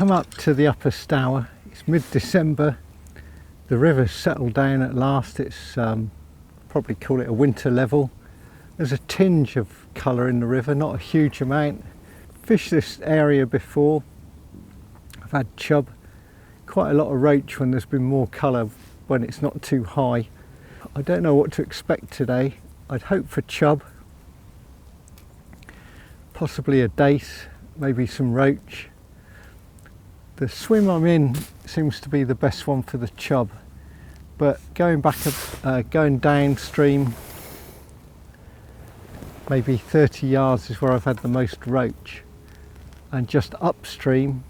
come up to the upper Stour. It's mid-December. The river's settled down at last. It's probably call it a winter level. There's a tinge of colour in the river, not a huge amount. Fished this area before. I've had chub, quite a lot of roach when there's been more colour when it's not too high. I don't know what to expect today. I'd hope for chub, possibly a dace, maybe some roach. The swim I'm in seems to be the best one for the chub, but going downstream, maybe 30 yards is where I've had the most roach, and just upstream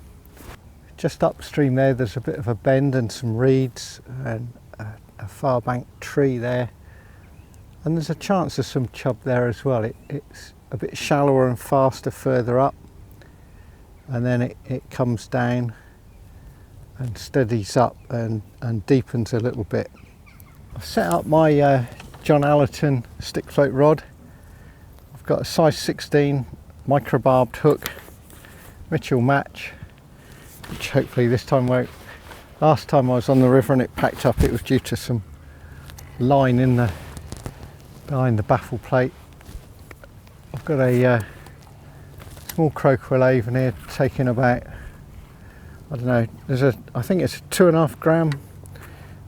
there's a bit of a bend and some reeds and a far bank tree there, and there's a chance of some chub there as well. It's a bit shallower and faster further up, and then it comes down and steadies up and deepens a little bit. I've set up my John Allerton stick float rod. I've got a size 16 microbarbed hook, Mitchell match, which hopefully this time won't. Last time I was on the river and it packed up, it was due to some line behind the baffle plate. I've got a small croaker avon here, taking about, I don't know, I think it's a 2.5 gram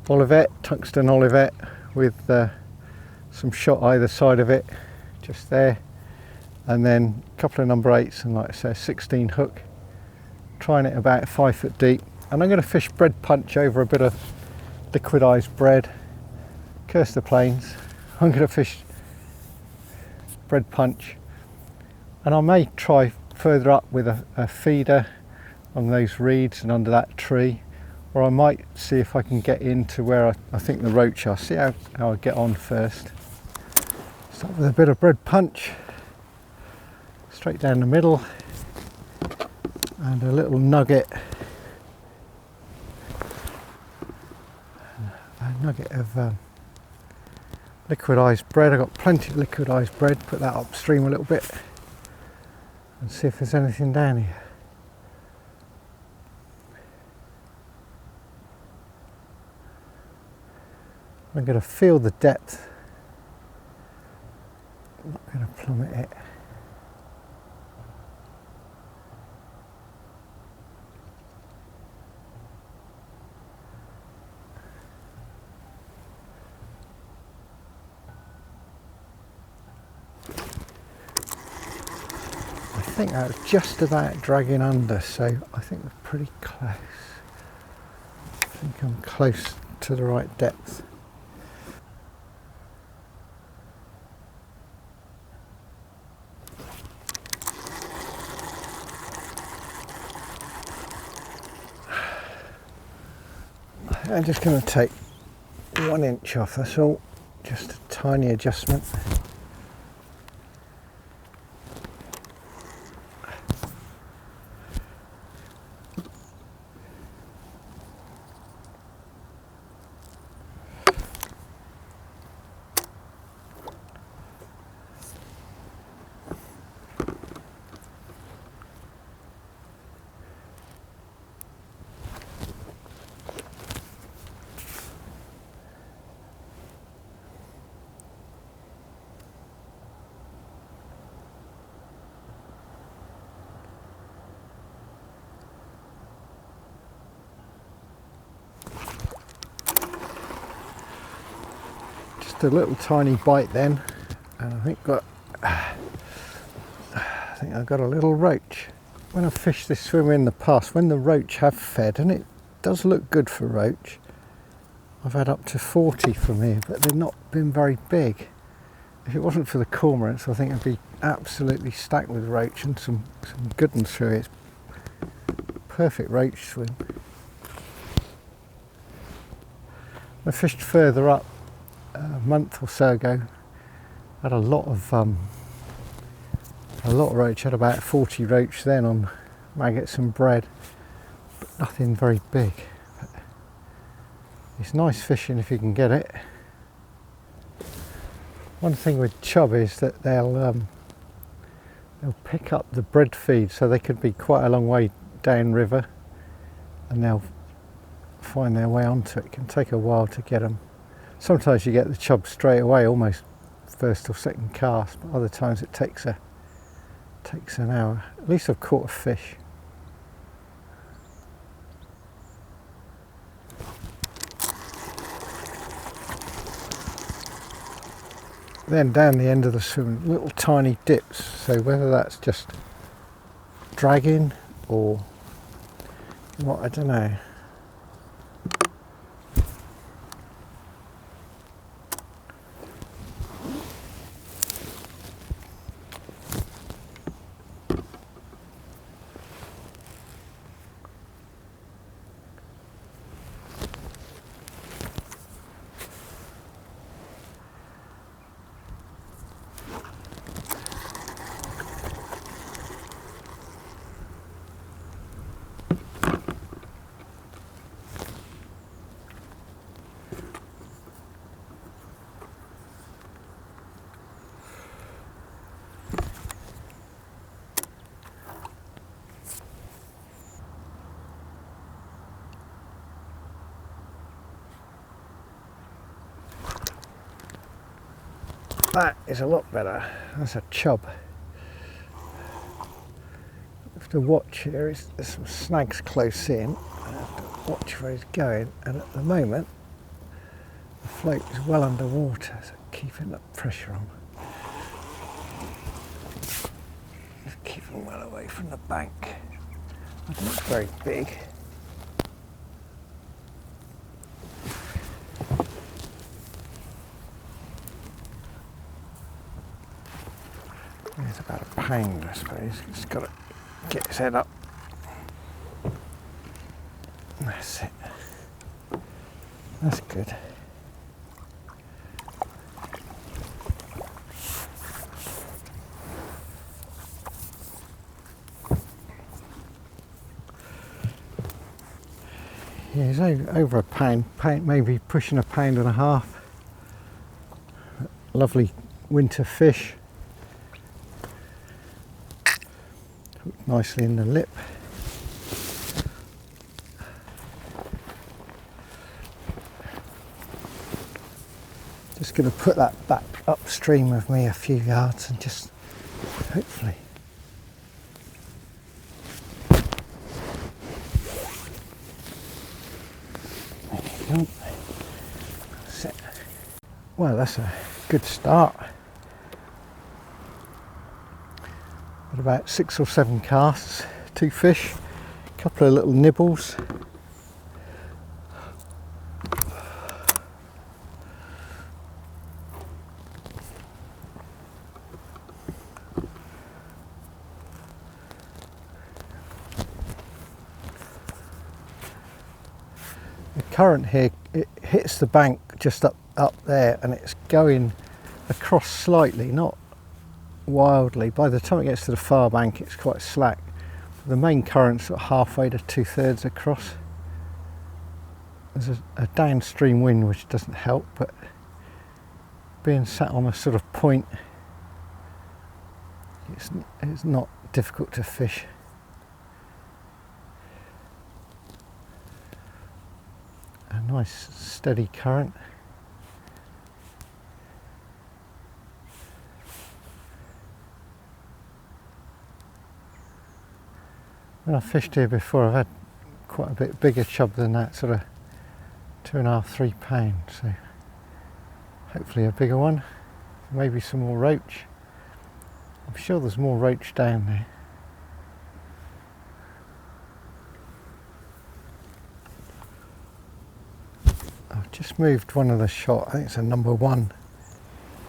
olivette, tungsten olivette, with some shot either side of it, just there, and then a couple of number 8s and, like I say, a 16 hook, trying it about 5 foot deep. And I'm going to fish bread punch over a bit of liquidized bread. Curse the plains. I'm going to fish bread punch, and I may try further up with a feeder on those reeds and under that tree, or I might see if I can get into where I think the roach are. See how I get on first. Start with a bit of bread punch, straight down the middle, and a little nugget. A nugget of liquidized bread. I've got plenty of liquidized bread. Put that upstream a little bit and see if there's anything down here. I'm going to feel the depth. I'm not going to plummet it. I think that was just about dragging under, so I think we're pretty close. I think I'm close to the right depth. I'm just going to take 1 inch off, that's all, just a tiny adjustment. A little tiny bite then, and I think I got a little roach. When I've fished this swim in the past, when the roach have fed, and it does look good for roach, I've had up to 40 from here, but they've not been very big. If it wasn't for the cormorants, I think it'd be absolutely stacked with roach, and some good ones through it. It's perfect roach swim. I fished further up a month or so ago. Had a lot of roach. Had about 40 roach then on maggots and bread, but nothing very big. But it's nice fishing if you can get it. One thing with chub is that they'll pick up the bread feed, so they could be quite a long way downriver, and they'll find their way onto it. It can take a while to get them. Sometimes you get the chub straight away, almost first or second cast, but other times it takes an hour. At least I've caught a fish. Then down the end of the swim, little tiny dips, so whether that's just dragging or what, I don't know. That is a lot better. That's a chub. I have to watch here. There's some snags close in. I have to watch where he's going, and at the moment the float is well underwater, so keeping that pressure on. Just keep him well away from the bank. I think it's very big. It's about a pound, I suppose. Just got to get his head up. That's it. That's good. Yeah, he's over a pound, maybe pushing a pound and a half. Lovely winter fish. Hooked nicely in the lip. Just going to put that back upstream of me a few yards and just hopefully. There you go. That's it. Well, that's a good start. Got about 6 or 7 casts, 2 fish, a couple of little nibbles. The current here, it hits the bank just up there, and it's going across slightly, not wildly. By the time it gets to the far bank, it's quite slack. The main current's sort of halfway to 2/3 across. There's a downstream wind which doesn't help, but being sat on a sort of point, it's not difficult to fish. A nice steady current. When I fished here before, I've had quite a bit bigger chub than that, sort of 2.5, 3 pounds. So hopefully a bigger one, maybe some more roach. I'm sure there's more roach down there. I've just moved one of the shot, I think it's a number 1.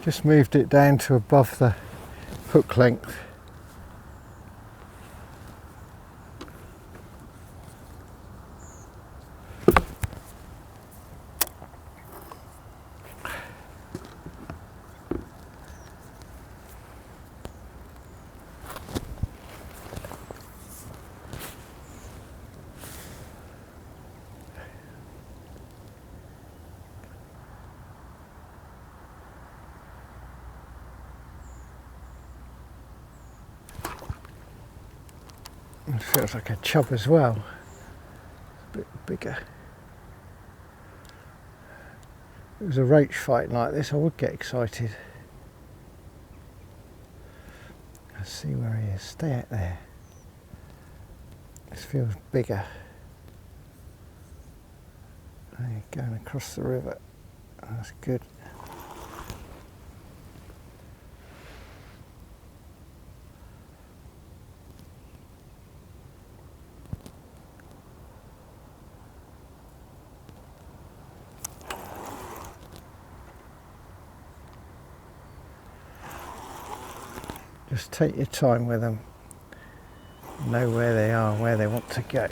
Just moved it down to above the hook length. It feels like a chub as well. bigger. If it was a roach fighting like this, I would get excited. Let's see where he is. Stay out there. This feels bigger. There, going across the river. That's good. Just take your time with them. Know where they are, where they want to go.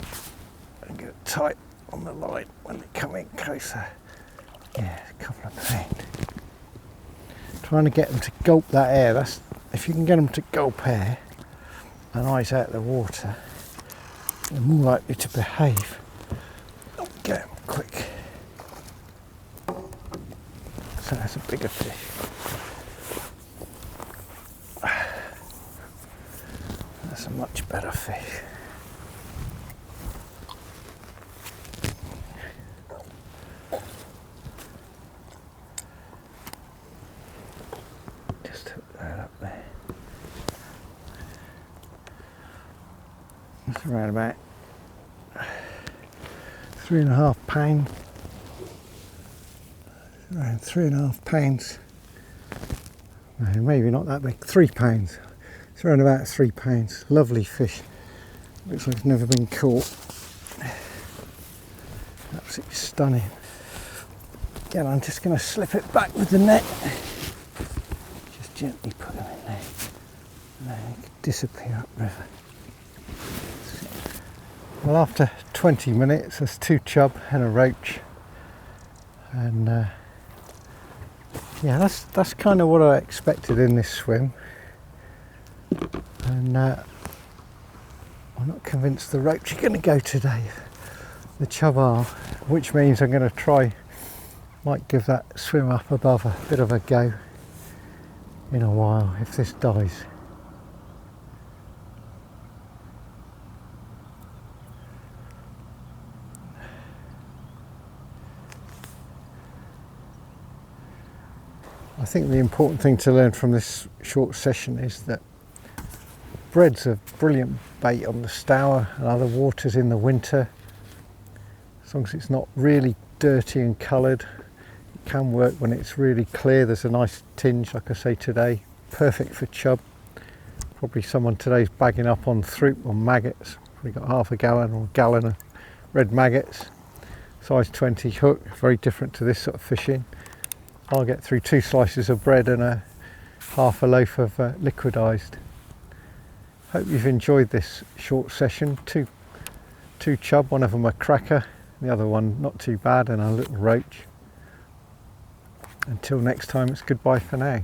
And get tight on the line when they come in closer. Yeah, a couple of pounds. Trying to get them to gulp that air. That's, if you can get them to gulp air and eyes out the water, they're more likely to behave. Get them quick. So that's a bigger fish. That's a much better fish. Just hook that up there. That's around about 3.5 pounds. Around 3.5 pounds. No, maybe not that big. 3 pounds. It's around about 3 pounds. Lovely fish. Looks like it's never been caught. Absolutely stunning. Again, I'm just going to slip it back with the net. Just gently put them in there. And then they can disappear upriver. Well, after 20 minutes, there's 2 chub and a roach. And yeah, that's kind of what I expected in this swim. And I'm not convinced the roach are going to go today. The chub are, which means I'm going to might give that swim up above a bit of a go in a while if this dies. I think the important thing to learn from this short session is that bread's a brilliant bait on the Stour and other waters in the winter. As long as it's not really dirty and coloured, it can work when it's really clear. There's a nice tinge, like I say today, perfect for chub. Probably someone today's bagging up on throop or maggots. Probably got half a gallon or a gallon of red maggots. Size 20 hook, very different to this sort of fishing. I'll get through 2 slices of bread and half a loaf of liquidised. Hope you've enjoyed this short session. Two chub, one of them a cracker, the other one not too bad, and a little roach. Until next time, it's goodbye for now.